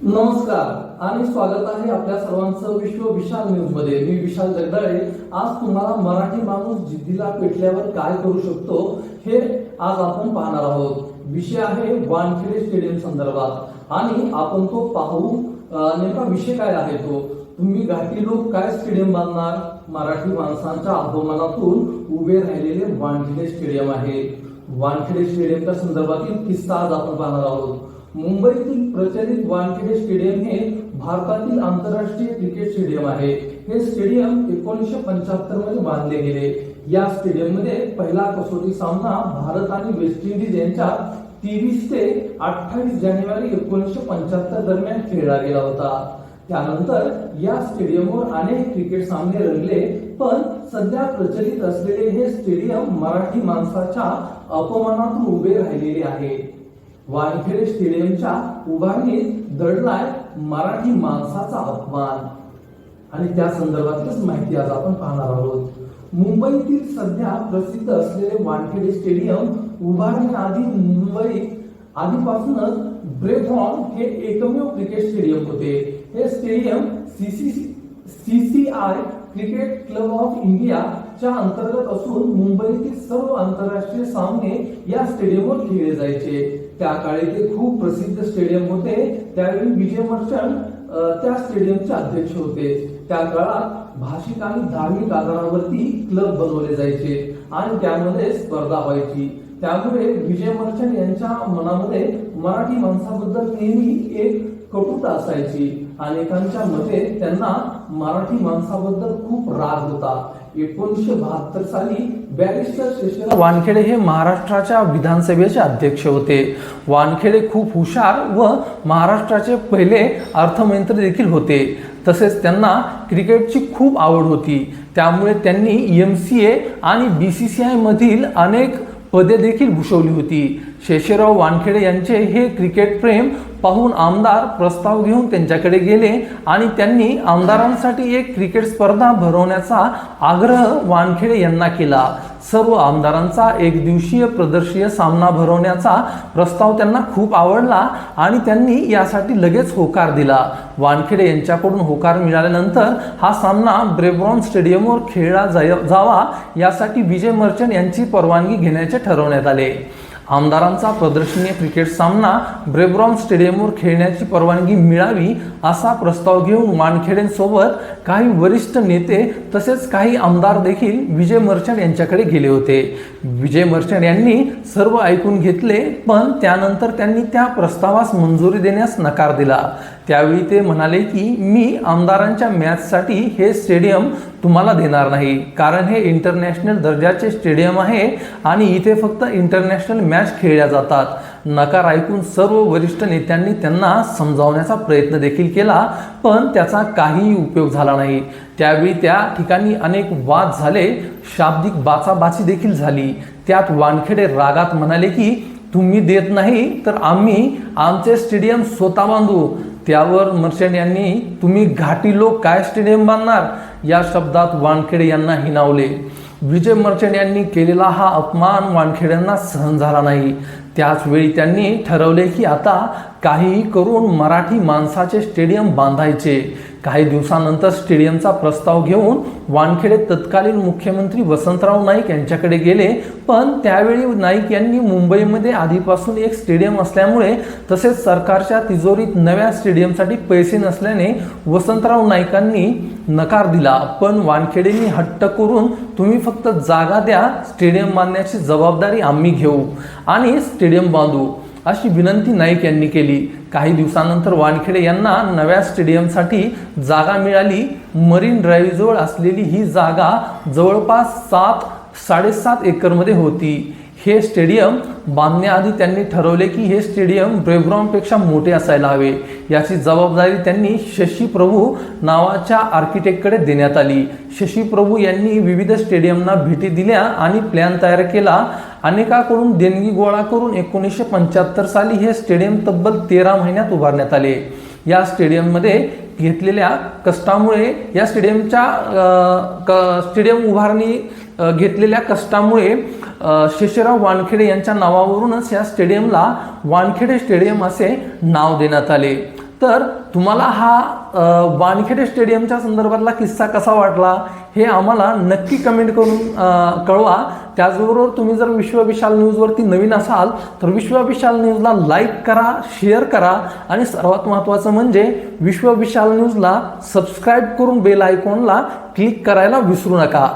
नमस्कार आणि स्वागत आहे आपल्या सर्वांचं विश्व विशाल न्यूज मध्ये। मी विशाल जगदाळे। आज तुम्हाला मराठी माणूस जिद्दीला पेटल्यावर काय करू शकतो हे आज आपण पाहणार आहोत। विषय आहे वानखेडे स्टेडियम संदर्भात आणि आपण तो पाहू। नेमका विषय काय आहे तो, तुम्ही घाटी लोक काय स्टेडियम बांधणार? मराठी माणसांच्या अपमानातून उभे राहिलेले वानखेडे स्टेडियम आहे। वानखेडे स्टेडियमच्या संदर्भातील किस्सा आज आपण पाहणार आहोत। मुंबईतील प्रचलित वानखेडे स्टेडियम हे भारतातील आंतरराष्ट्रीय क्रिकेट स्टेडियम आहे। हे स्टेडियम 1975 मध्ये बांधले गेले। या स्टेडियम मध्ये पहिला कसोटी सामना भारत आणि वेस्ट इंडिज यांच्यात 23 ते 28 जानेवारी 1975 दरम्यान खेळला गेला होता। त्यानंतर या स्टेडियमवर अनेक क्रिकेट सामने रंगले, पण सध्या प्रचलित असलेले हे स्टेडियम मराठी माणसाच्या अपमानातून उभे राहिलेले आहे। वानखेडे स्टेडियमच्या उभारणीत दडलाय मराठी माणसाचा अपमान आणि त्या संदर्भातलीच माहिती आज आपण पाहणार आहोत। मुंबईतील सध्या प्रसिद्ध असलेले वानखेडे स्टेडियम उभारण्याआधी मुंबईत आधीपासूनच ब्रेबॉर्न हे एकमेव क्रिकेट स्टेडियम होते। हे stadium CCI cricket club of India च्या अंतर्गत असून मुंबईतील सर्व आंतरराष्ट्रीय सामने या स्टेडियमवर खेळले जायचे। त्या काळी ते खूप प्रसिद्ध स्टेडियम होते। त्यावेळी विजय मर्चंट त्या स्टेडियमचे अध्यक्ष होते। त्या काळात भाषिक आणि धार्मिक आधारावरती क्लब बनवले जायचे आणि त्यामध्ये स्पर्धा व्हायची। त्यामुळे विजय मर्चंट यांच्या मनामध्ये मराठी माणसाबद्दल नेहमी एक कटुता असायची। अनेकांच्या मते त्यांना मराठी माणसाबद्दल खूप राग होता। 1972 साली बॅरिस्टर शेषराव वानखेडे हे महाराष्ट्राच्या विधानसभेचे अध्यक्ष होते। वानखेडे खूप हुशार व महाराष्ट्राचे पहिले अर्थमंत्री देखील होते। तसेच त्यांना क्रिकेटची खूप आवड होती। त्यामुळे त्यांनी MCA आणि BCCI मधील अनेक पदे देखील भूषवली होती। शेषराव वानखेडे यांचे हे क्रिकेट प्रेम पाहून आमदार प्रस्ताव घेऊन त्यांच्याकडे गेले आणि त्यांनी आमदारांसाठी एक क्रिकेट स्पर्धा भरवण्याचा आग्रह वानखेडे यांना केला। सर्व आमदारांचा एक दिवसीय प्रदर्शीय सामना भरवण्याचा प्रस्ताव त्यांना खूप आवडला आणि त्यांनी यासाठी लगेच होकार दिला। वानखेडे यांच्याकडून होकार मिळाल्यानंतर हा सामना ब्रेबॉर्न स्टेडियमवर खेळला जावा यासाठी विजय मर्चंट यांची परवानगी घेण्याचे ठरवण्यात आले। आमदारांचा प्रदर्शनीय क्रिकेट सामना ब्रेबॉर्न स्टेडियमवर खेळण्याची परवानगी मिळावी असा प्रस्ताव घेऊन वानखेडेंसोबत काही वरिष्ठ नेते तसेच काही आमदार देखील विजय मर्चंट यांच्याकडे गेले होते। विजय मर्चंट यांनी सर्व ऐकून घेतले, पण त्यानंतर त्यांनी त्या प्रस्तावास मंजुरी देण्यास नकार दिला। त्यावेळी ते म्हणाले की मी आमदारांच्या मॅचसाठी हे स्टेडियम तुम्हाला देणार नाही, कारण हे इंटरनॅशनल दर्जाचे स्टेडियम आहे आणि इथे फक्त इंटरनॅशनल मॅच खेळल्या जातात। नकार ऐकून सर्व वरिष्ठ नेत्यांनी त्यांना समजावण्याचा प्रयत्न देखील केला, पण त्याचा काहीही उपयोग झाला नाही। त्यावेळी त्या ठिकाणी अनेक वाद झाले, शाब्दिक बाचाबाची देखील झाली। त्यात वानखेडे रागात म्हणाले की तुम्ही देत नाही तर आम्ही आमचे स्टेडियम स्वतः बांधू। त्यावर मर्चंट यांनी तुम्ही घाटी लोक काय स्टेडियम बांधणार या शब्दात वानखेडे यांना हिणावले। विजय मर्चंट यांनी केलेला हा अपमान वानखेड्यांना सहन झाला नाही। त्याच वेळी त्यांनी ठरवले की आता काहीही करून मराठी माणसाचे स्टेडियम बांधायचे। काही दिवसानंतर स्टेडियमचा प्रस्ताव घेऊन वानखेडे तत्कालीन मुख्यमंत्री वसंतराव नाईक यांच्याकडे गेले, पण त्यावेळी नाईक यांनी मुंबईमध्ये आधीपासून एक स्टेडियम असल्यामुळे तसेच सरकारच्या तिजोरीत नव्या स्टेडियमसाठी पैसे नसल्याने वसंतराव नाईकांनी नकार दिला। पण वानखेडेंनी हट्ट करून तुम्ही फक्त जागा द्या, स्टेडियम बांधण्याची जबाबदारी आम्ही घेऊ आणि स्टेडियम बांधू अशी विनंती नाईक यांनी केली। काही दिवसानंतर वानखेडे यांना नव्या स्टेडियमसाठी जागा मिळाली। मरीन ड्राईव्ह जवळ असलेली ही जागा जवळपास 7.5 एकरमध्ये होती। हे स्टेडियम बांधण्याआधी त्यांनी ठरवले की हे स्टेडियम ब्रेबॉर्नपेक्षा मोठे असायला हवे। याची जबाबदारी त्यांनी शशी प्रभू नावाच्या आर्किटेक्टकडे देण्यात आली। शशी प्रभू यांनी विविध स्टेडियमना भेटी दिल्या आणि प्लॅन तयार केला। अनेकांकडून देणगी गोळा करून 1975 साली हे स्टेडियम तब्बल 13 महिन्यात उभारण्यात आले। या स्टेडियममध्ये घेतलेल्या कष्टामुळे या स्टेडियम उभारणी घेतलेल्या कष्टामुळे शेषराव वानखेडे यांच्या नावावरूनच या स्टेडियमला वानखेडे स्टेडियम असे नाव देण्यात आले। तर तुम्हाला हा वानखेडे स्टेडियमच्या संदर्भातला किस्सा कसा वाटला हे आम्हाला नक्की कमेंट करून कळवा. त्याचबरोबर तुम्ही जर विश्व विशाल न्यूजवरती नवीन असाल तर विश्व विशाल न्यूजला लाईक करा, शेअर करा आणि सर्वात महत्त्वाचं म्हणजे विश्व विशाल न्यूजला सबस्क्राईब करून बेल आयकॉनला क्लिक करायला विसरू नका.